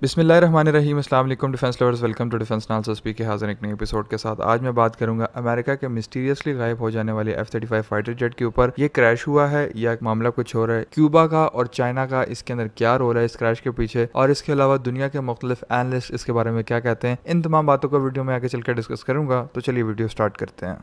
बिस्मिल्लाहिर्रहमानिर्रहीम। अस्सलाम वालेकुम defence lovers, welcome to defence analysis P K हाजिर एक नए एपिसोड के साथ। आज मैं बात करूंगा अमेरिका के मिस्टीरियसली गायब हो जाने वाले F-35 फाइटर जेट के ऊपर। ये क्रैश हुआ है या मामला कुछ और है, क्यूबा का और चाइना का इसके अंदर क्या रोल है इस क्रैश के पीछे, और इसके अलावा दुनिया के मुख्तलिफ एनालिस्ट इसके बारे में क्या कहते हैं, इन तमाम बातों को वीडियो में आगे चलकर डिस्कस करूंगा। तो चलिए वीडियो स्टार्ट करते हैं।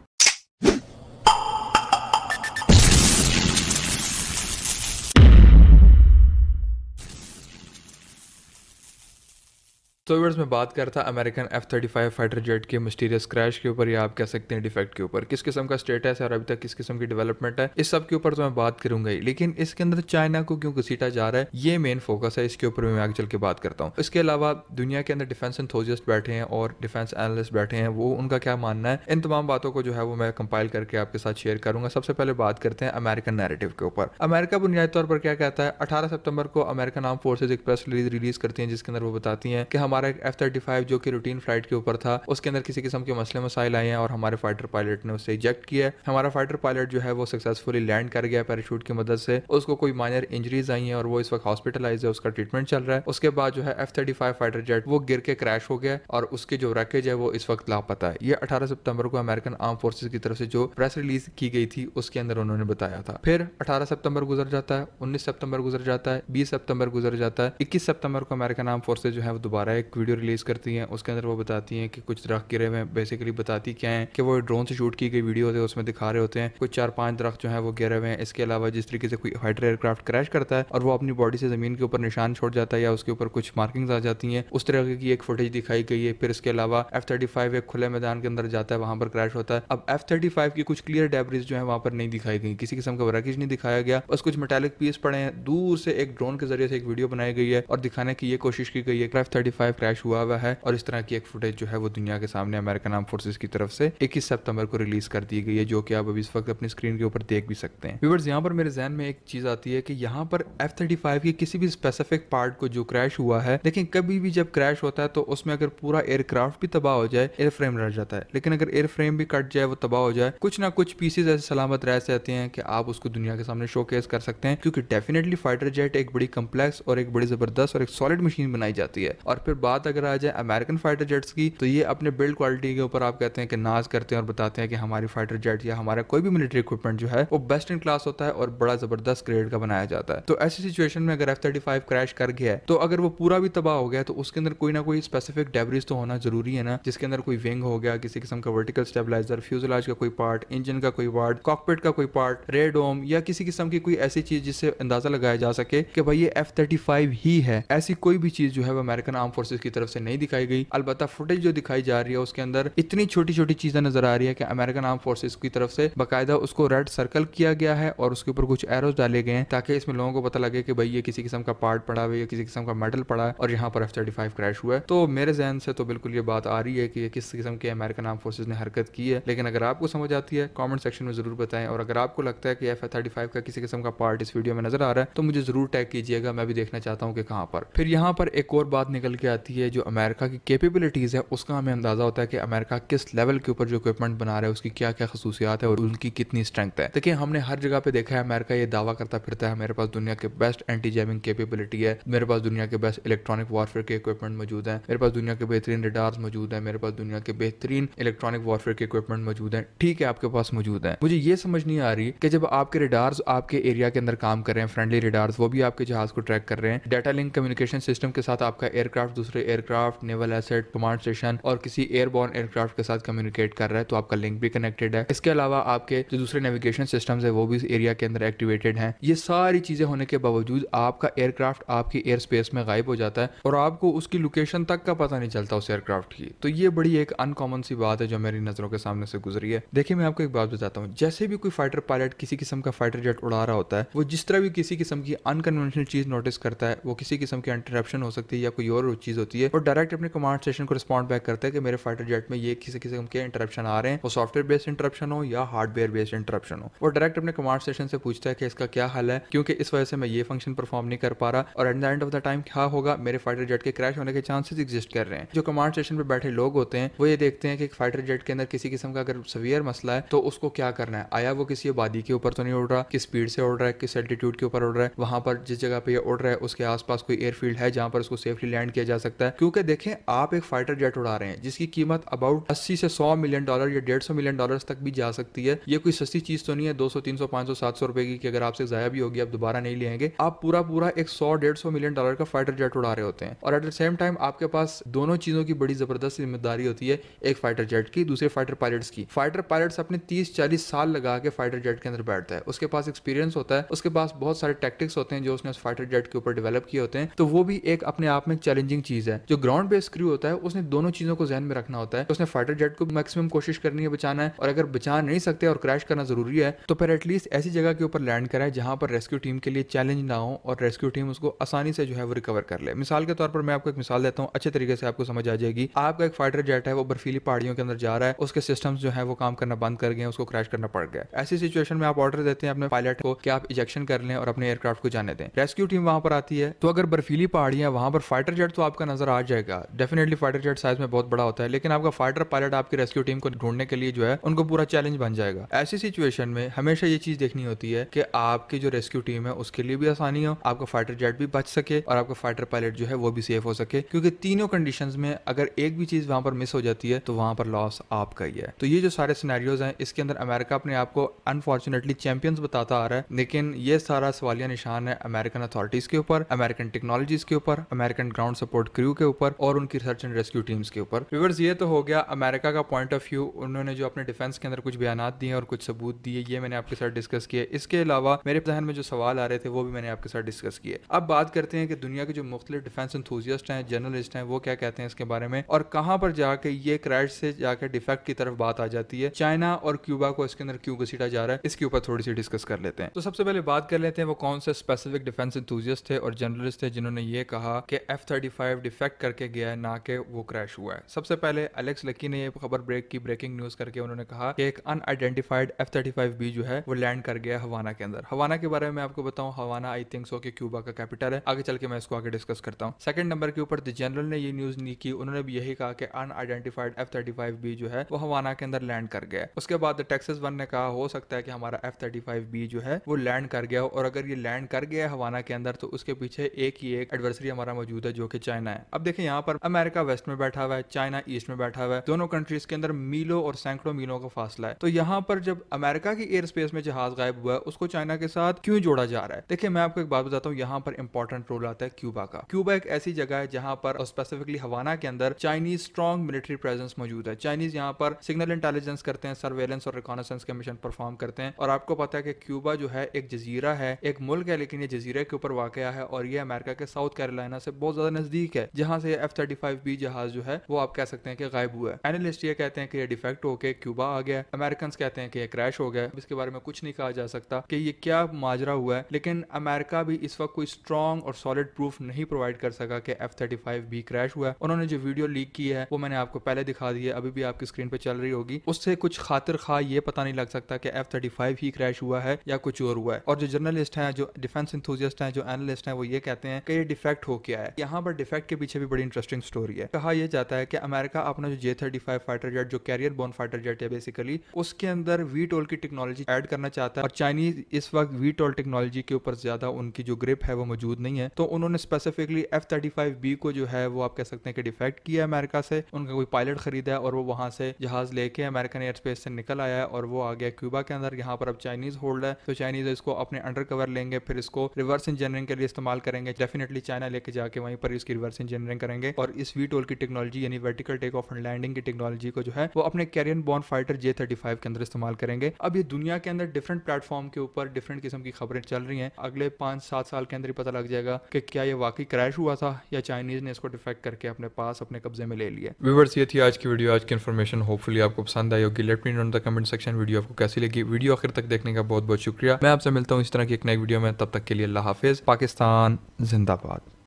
तो व्यूअर्स, मैं बात कर था अमेरिकन F-35 फाइटर जेट के मिस्टीरियस क्रैश के ऊपर, या आप कह सकते हैं डिफेक्ट के ऊपर। किस किस्म का स्टेटस है और अभी तक किस किस्म की डेवलपमेंट है, इस सब के ऊपर तो मैं बात करूंगा ही, लेकिन इसके अंदर चाइना को क्यों घसीटा जा रहा है ये मेन फोकस है। इसके ऊपर मैं आगे चल के बात करता हूँ। इसके अलावा दुनिया के अंदर डिफेंस एंथुसियास्ट बैठे हैं और डिफेंस एनालिस्ट बैठे हैं, वो उनका क्या मानना है, इन तमाम बातों को जो है वो मैं कंपाइल करके आपके साथ शेयर करूंगा। सबसे पहले बात करते हैं अमेरिकन नैरेटिव के ऊपर। अमेरिका बुनियादी तौर पर क्या कहता है, 18 सितंबर को अमेरिकन आर्म फोर्सेज एक प्रेस रिलीज करती हैं जिसके अंदर वो बताती हैं कि हमारा एक F-35 जो कि रूटीन फ्लाइट के ऊपर था, उसके अंदर किसी किस्म के मसले मसाइल आए हैं और हमारे फाइटर पायलट ने उसे इजेक्ट किया है। हमारा फाइटर पायलट जो है वो सक्सेसफुली लैंड कर गया पैराशूट की मदद से, उसको कोई माइनर इंजरीज आई हैं और वो इस वक्त हॉस्पिटलाइज है, उसका ट्रीटमेंट चल रहा है। उसके बाद जो है F-35 फाइटर जेट वो गिर के क्रैश हो गया और उसके जो रैकेज है वो इस वक्त लापता है। ये 18 सितंबर को अमेरिकन आर्म फोर्सेज की तरफ से जो प्रेस रिलीज की गई थी उसके अंदर उन्होंने बताया था। फिर 18 सितंबर गुजर जाता है, 19 सितंबर गुजर जाता है, 20 सितंबर गुजर जाता है, 21 सितंबर को अमेरिकन आर्म फोर्सेज जो है वो दोबारा एक वीडियो रिलीज करती है। उसके अंदर वो बताती हैं कि कुछ दरख्त गिरे हुए हैं। बेसिकली बताती क्या है कि वो ड्रोन से शूट की गई वीडियो होती है, उसमें दिखा रहे होते हैं कुछ 4-5 दरख्त जो है वो गिरे हुए हैं। इसके अलावा जिस तरीके से कोई फाइटर एयरक्राफ्ट क्रैश करता है और वो अपनी बॉडी से जमीन के ऊपर निशान छोड़ जाता है या उसके ऊपर कुछ मार्किंग्स आ जाती हैं, उस तरह की एक फुटेज दिखाई गई है। फिर इसके अलावा F-35 एक खुले मैदान के अंदर जाता है, वहां पर क्रैश होता है। अब F-35 की कुछ क्लियर डेब्रिज जो है वहां पर नहीं दिखाई गई, किसी किस्म का रैकेज नहीं दिखाया गया, बस कुछ मेटालिक पीस पड़े हैं। दूर से एक ड्रोन के जरिए से एक वीडियो बनाई गई है और दिखाने की ये कोशिश की गई है कि F-35 क्रैश हुआ हुआ है, और इस तरह की एक फुटेज जो है वो दुनिया के सामने अमेरिकन आर्म फोर्सेस की तरफ से 21 सितंबर को रिलीज कर दी गई है, जो कि आप अभी इस वक्त अपनी स्क्रीन के ऊपर देख भी सकते हैं। व्यूअर्स, यहाँ पर मेरे जहन में एक चीज आती है कि यहाँ पर F-35 के किसी भी स्पेसिफिक पार्ट को जो क्रैश हुआ है, लेकिन कभी भी जब क्रैश होता है तो उसमें अगर पूरा एयरक्राफ्ट भी तबाह हो जाए, एयर फ्रेम रह जाता है, लेकिन अगर एयर फ्रेम भी कट जाए, वो तबाह हो जाए, कुछ ना कुछ पीसेज ऐसे सलामत रह जाते हैं कि आप उसको दुनिया के सामने शोकेस कर सकते हैं। क्योंकि डेफिनेटली फाइटर जेट एक बड़ी कम्प्लेक्स और एक बड़ी जबरदस्त और एक सॉलिड मशीन बनाई जाती है। और फिर बात अगर आ जाए अमेरिकन फाइटर जेट्स की, तो ये अपने बिल्ड क्वालिटी के ऊपर आप कहते हैं कि नाज करते हैं और बताते हैं कि हमारी फाइटर जेट या हमारा कोई भी मिलिट्री इक्विपमेंट जो है वो बेस्ट इन क्लास होता है और बड़ा जबरदस्त ग्रेड का बनाया जाता है। तो ऐसी सिचुएशन में अगर F-35 क्रैश कर गया है, तो अगर वो पूरा भी तबाह हो गया तो उसके अंदर कोई ना कोई स्पेसिफिक डेब्रिज तो होना जरूरी है ना, जिसके अंदर कोई विंग हो गया, किसी किस्म का वर्टिकल स्टेबलाइजर, फ्यूजलाज का कोई पार्ट, इंजन का कोई पार्ट, कॉकपिट का कोई पार्ट, रेडोम, या किसी किस्म की कोई ऐसी चीज जिससे अंदाजा लगाया जा सके कि भाई ये F-35 ही है। ऐसी कोई भी चीज जो है वो अमेरिकन आर्म फोर्सेज की तरफ से नहीं दिखाई गई। अलबत्ता फुटेज जो दिखाई जा रही है उसके अंदर इतनी छोटी छोटी चीजें नजर आ रही है कि अमेरिकन आर्म फोर्सेज की तरफ से बाकायदा उसको रेड सर्कल किया गया है और उसके ऊपर कुछ एरोज डाले गए हैं ताकि इसमें लोगों को पता लगे कि भाई ये किसी किस्म का पार्ट पड़ा हुआ है या किसी किस्म का मेटल पड़ा है और यहाँ पर F-35 क्रैश हुआ है। तो मेरे जहन से तो बिल्कुल ये बात आ रही है कि ये किस किस्म के अमेरिकन आर्म फोर्सेज ने हरकत की है। लेकिन अगर आपको समझ आती है कॉमेंट सेक्शन में जरूर बताएं, और अगर आपको लगता है कि F-35 का किसी किस्म का पार्ट इस वीडियो में नजर आ रहा है तो मुझे जरूर टैग कीजिएगा, मैं भी देखना चाहता हूँ कि कहाँ पर। फिर यहाँ पर एक और बात निकल के आती है, जो अमेरिका की कैपेबिलिटीज है उसका हमें अंदाजा होता है कि अमेरिका किस लेवल के ऊपर जो इक्विपमेंट बना रहा है उसकी क्या क्या खसूसियात है और उनकी कितनी स्ट्रेंथ है। देखिए, हमने हर जगह पे देखा है अमेरिका ये दावा करता फिरता है मेरे पास दुनिया के बेस्ट एंटी जैमिंग कैपेबिलिटी है, मेरे पास दुनिया के बेस्ट इलेक्ट्रॉनिक वॉरफेयर के इक्विपमेंट मौजूद हैं, मेरे पास दुनिया के बेहतरीन रडार्स मौजूद है, मेरे पास दुनिया के बेहतरीन इलेक्ट्रॉनिक वॉरफेयर के इक्विपमेंट मौजूद है। ठीक है, आपके पास मौजूद है। मुझे ये समझ नहीं आ रही कि जब आपके रडार्स आपके एरिया के अंदर काम कर रहे हैं, फ्रेंडली रडार्स, वो भी आपके जहाज को ट्रैक कर रहे हैं, डाटा लिंक कम्युनिकेशन सिस्टम के साथ आपका एयरक्राफ्ट दूसरे aircraft, naval asset, command station और किसी एयरबॉर्न एयरक्राफ्ट के साथ कम्युनिकेट कर रहा है, तो आपका लिंक भी कनेक्टेड है। इसके अलावा आपके जो दूसरे नेविगेशन सिस्टम्स है वो भी इस एरिया के अंदर एक्टिवेटेड हैं। ये सारी चीजें होने के बावजूद आपका एयरक्राफ्ट आपकी एयर स्पेस में गायब हो जाता है और आपको उसकी लोकेशन तक का पता नहीं चलता उस एयरक्राफ्ट की। तो ये बड़ी एक अनकॉमन सी बात है जो मेरी नजरों के सामने से गुजरी है। देखिए, मैं आपको एक बात बताता हूँ, जैसे भी कोई फाइटर पायलट किसी किस्म का फाइटर जेट उड़ा रहा होता है, वो जिस तरह भी किसी किस्म की अनकन्वेंशनल चीज नोटिस करता है, वो किसी किस्म की इंटरप्शन हो सकती है या कोई और चीज होती है, और डायरेक्ट अपने कमांड स्टेशन को रिस्पॉन्ड बैक करता है कि मेरे फाइटर जेट में ये किसी किस्म के इंटरप्शन आ रहे हैं, वो सॉफ्टवेयर बेस्ड इंटरप्शन हो या हार्डवेयर बेस्ड इंटरप्शन हो। वो डायरेक्ट अपने कमांड स्टेशन से पूछता है कि इसका क्या हल है, क्योंकि इस वजह से मैं ये फंक्शन परफॉर्म नहीं कर पा रहा, और at the end of the time क्या होगा, मेरे फाइटर जेट के क्रैश होने के चांसेस एग्जिस्ट कर रहे हैं। जो कमांड स्टेशन पे बैठे लोग होते हैं वो ये देखते हैं कि फाइटर जेट के अंदर किसी किस्म का अगर सवियर मसला है तो उसको क्या करना है, आया वो किसी आबादी के ऊपर तो नहीं उड़ रहा, किस स्पीड से उड़ रहा है, किस एल्टीट्यूड के ऊपर उड़ रहा है, वहां पर जिस जगह पे ये उड़ रहा है उसके आसपास कोई एयरफील्ड है जहां पर उसको सेफली लैंड किया जा सकता है, क्योंकि देखें आप एक फाइटर जेट उड़ा रहे हैं जिसकी कीमत अबाउट 80 से 100 मिलियन डॉलर या 150 मिलियन डॉलर तक भी जा सकती है। ये कोई सस्ती चीज तो नहीं है 200 300 500 700 रुपए की कि अगर आपसे जाया भी होगी आप दोबारा नहीं लेंगे। आप पूरा पूरा एक 100-150 मिलियन डॉलर का फाइटर जेट उड़ा रहे होते हैं और एट द सेम टाइम आपके पास दोनों चीजों की बड़ी जबरदस्त जिम्मेदारी होती है, एक फाइटर जेट की, दूसरे फाइटर पायलट्स की। फाइटर पायलट्स अपने 30-40 साल लगा के फाइटर जेट के अंदर बैठता है, उसके पास एक्सपीरियंस होता है, उसके पास बहुत सारे टैक्टिक्स होते हैं जो उसने उस फाइटर जेट के ऊपर डेवलप किए होते हैं। तो वो भी एक अपने आप में चैलेंजिंग चीज है। जो ग्राउंड बेस्ड क्रू होता है उसने दोनों चीजों को ध्यान में रखना होता है। उसने फाइटर जेट को मैक्सिमम कोशिश करनी है बचाना है, और अगर बचा नहीं सकते और क्रैश करना जरूरी है तो फिर एटलीस्ट ऐसी जगह के ऊपर लैंड कराए जहां पर रेस्क्यू टीम के लिए चैलेंज ना हो और रेस्क्यू टीम उसको आसानी से जो है वो रिकवर कर ले। मिसाल के तौर पर मैं आपको एक मिसाल देता हूँ, अच्छे तरीके से आपको समझ आ जाएगी। आपका एक फाइटर जेट है, वो बर्फीली पहाड़ियों के अंदर जा रहा है, उसके सिस्टम्स जो है वो काम करना बंद कर गए, उसको क्रैश करना पड़ गया। ऐसी सिचुएशन में आप ऑर्डर देते हैं अपने पायलट को कि आप इजेक्शन कर लें और अपने एयरक्राफ्ट को जाने दें। रेस्क्यू टीम वहां पर आती है, तो अगर बर्फीली पहाड़ियां वहां पर फाइटर जेट तो आपका नजर आ जाएगा, डेफिनेटली फाइटर जेट साइज में बहुत बड़ा होता है, लेकिन आपका फाइटर पायलट आपकी रेस्क्यू टीम को ढूंढने के लिए जो है उनको पूरा चैलेंज बन जाएगा। ऐसी सिचुएशन में हमेशा ये चीज देखनी होती है कि आपकी जो रेस्क्यू टीम है उसके लिए भी आसानी हो, आपका फाइटर जेट भी बच सके और आपका फाइटर पायलट जो है वो भी सेफ हो सके, क्योंकि तीनों कंडीशंस में अगर एक भी चीज वहां पर मिस हो जाती है तो वहां पर लॉस आपका ही है। तो ये जो सारे सिनेरियोज हैं इसके अंदर अमेरिका अपने आप को अनफॉर्चुनेटली चैंपियंस बताता आ रहा है, लेकिन ये सारा सवालिया निशान है अमेरिकन अथॉरिटीज के ऊपर, अमेरिकन टेक्नोलॉजीज के ऊपर, अमेरिकन ग्राउंड सपोर्ट क्रू के ऊपर और उनकी रिसर्च एंड रेस्क्यू टीम्स के ऊपर। व्यूअर्स, ये तो हो गया अमेरिका का पॉइंट ऑफ व्यू, उन्होंने जो अपने डिफेंस के अंदर कुछ बयानात दिए और कुछ सबूत दिए, ये मैंने आपके साथ डिस्कस किए। इसके अलावा मेरे जहन में जो सवाल आ रहे थे वो भी मैंने आपके साथ डिस्कस किए। अब बात करते हैं कि दुनिया के जो मुख्तलिफ डिफेंस एंथुसियास्ट हैं, जर्नलिस्ट हैं, वो क्या कहते हैं इसके बारे में और कहां पर जाके ये क्रैश से जाके डिफेक्ट की तरफ बात आ जाती है। चाइना और क्यूबा को इसके अंदर क्यों घसीटा जा रहा है, इसके ऊपर थोड़ी सी डिस्कस कर लेते हैं। तो सबसे पहले बात कर लेते हैं वो कौन से स्पेसिफिक डिफेंस एंथुसियास्ट थे और जर्नलिस्ट थे जिन्होंने ये कहा कि F-35 डिफेक्ट करके गया है, ना कि वो क्रैश हुआ है। सबसे पहले एलेक्स लकी ने ये खबर ब्रेक की, ब्रेकिंग न्यूज करके उन्होंने कहा कि एक अनआइडेंटिफाइड F-35B जो है वो लैंड कर गया हवाना के अंदर। हवाना के बारे में आपको बताऊं, हवाना आई थिंक सो कि क्यूबा का कैपिटल है, आगे चल के मैं इसको आगे डिस्कस करता हूं। सेकंड नंबर के ऊपर द जनरल ने ये न्यूज नहीं की, उन्होंने भी यही कहा कि अनआइडेंटिफाइड F-35B जो है वो हवाना के अंदर लैंड कर गया है। उसके बाद टेक्सास वन ने कहा हो सकता है कि हमारा F-35B जो है वो लैंड कर गया हो, और अगर ये लैंड कर गया है हवाना के अंदर तो उसके पीछे एक ही एक एडवर्सरी हमारा मौजूद है जो कि चाइना है। अब देखिए यहाँ पर अमेरिका वेस्ट में बैठा हुआ है, चाइना ईस्ट में बैठा हुआ है, दोनों कंट्रीज के अंदर मीलों और सैकड़ों मीलों का फासला है। तो यहाँ पर जब अमेरिका की एयर स्पेस में जहाज गायब हुआ है उसको चाइना के साथ क्यों जोड़ा जा रहा है? देखिए मैं आपको एक बात बताता हूँ, यहाँ पर इंपॉर्टेंट रोल आता है क्यूबा का। क्यूबा एक ऐसी जगह है जहाँ पर स्पेसिफिकली हवाना के अंदर चाइनीज स्ट्रॉन्ग मिलिट्री प्रेजेंस मौजूद है। चाइनीज यहाँ पर सिग्नल इंटेलिजेंस करते हैं, सर्वेलेंस और रिकॉनेसेंस के मिशन परफॉर्म करते हैं। और आपको पता है कि क्यूबा जो है एक जजीरा है, एक मुल्क है, लेकिन ये जजीरे के ऊपर वाक़या है और ये अमेरिका के साउथ कैरोलिना से बहुत ज्यादा नजदीक है, जहां से F-35B जहाज जो है वो आप कह सकते हैं कि गायब हुआ है। एनालिस्ट ये कहते हैं कि ये डिफेक्ट होके क्यूबा आ गया, अमेरिकन कहते हैं कि ये क्रैश हो गया। इसके बारे में कुछ नहीं कहा जा सकता कि ये क्या माजरा हुआ है, लेकिन अमेरिका भी इस वक्त कोई स्ट्रॉन्ग और सॉलिड प्रूफ नहीं प्रोवाइड कर सका कि F-35B क्रैश हुआ है। उन्होंने जो वीडियो लीक की है वो मैंने आपको पहले दिखा दी है, अभी भी आपकी स्क्रीन पे चल रही होगी। उससे कुछ खातिर खा ये पता नहीं लग सकता कि F-35 ही क्रैश हुआ है या कुछ और हुआ है। और जो जर्नलिस्ट हैं, जो डिफेंस एंथुसियास्ट हैं, जो एनालिस्ट हैं, वो ये कहते हैं कि ये डिफेक्ट हो क्या है। यहाँ पर डिफेक्ट के पीछे भी बड़ी इंटरेस्टिंग स्टोरी है। कहा यह जाता है कि अमेरिका अपना जो J-35 फाइटर जेट, जो कैरियर बोर्न फाइटर जेट है बेसिकली, उसके अंदर VTOL की टेक्नोलॉजी ऐड करना चाहता है, और चाइनीज इस वक्त VTOL टेक्नोलॉजी के ऊपर ज्यादा उनकी जो ग्रिप है वो मौजूद नहीं है। तो उन्होंने स्पेसिफिकली F-35B को जो है वो आप कह सकते हैं कि डिफेक्ट किया अमेरिका से। उनका कोई पायलट खरीदा है और वो वहां से जहाज लेके अमेरिकन एयर स्पेस से निकल आया है और वो आ गया क्यूबा के अंदर। यहाँ पर अब चाइनीज होल्ड है, तो चाइनीज इसको अपने अंडर कवर लेंगे, फिर इसको रिवर्स इंजीनियरिंग के लिए इस्तेमाल करेंगे। डेफिनेटली चाइना लेके जाके वहीं पर इसकी रिवर्स इंजीनियरिंग करेंगे और इस VTOL की टेक्नोलॉजी यानी vertical take off and landing की टेक्नोलॉजी को जो है वो अपने कैरियर बोर्न फाइटर J-35 के अंदर इस्तेमाल करेंगे। अब ये दुनिया के अंदर डिफरेंट प्लेटफॉर्म के ऊपर डिफरेंट किस्म की खबरें चल रही हैं। अगले 5-7 साल के अंदर ही पता लग जाएगा कि क्या ये वाकई क्रैश हुआ था या चाइनीज ने इसको डिफेक्ट करके अपने पास अपने कब्जे में ले लिया। व्यूअर्स, ये थी आज की वीडियो, आज की इन्फॉर्मेशन। होपफुली आपको पसंद आई होगी। Let me know in the comment section video आपको कैसी लगी। वीडियो आखिर तक देखने का बहुत बहुत शुक्रिया। मैं आपसे मिलता हूँ इस तरह की एक नई वीडियो में, तब तक के लिए अल्लाह हाफिज। पाकिस्तान जिंदाबाद।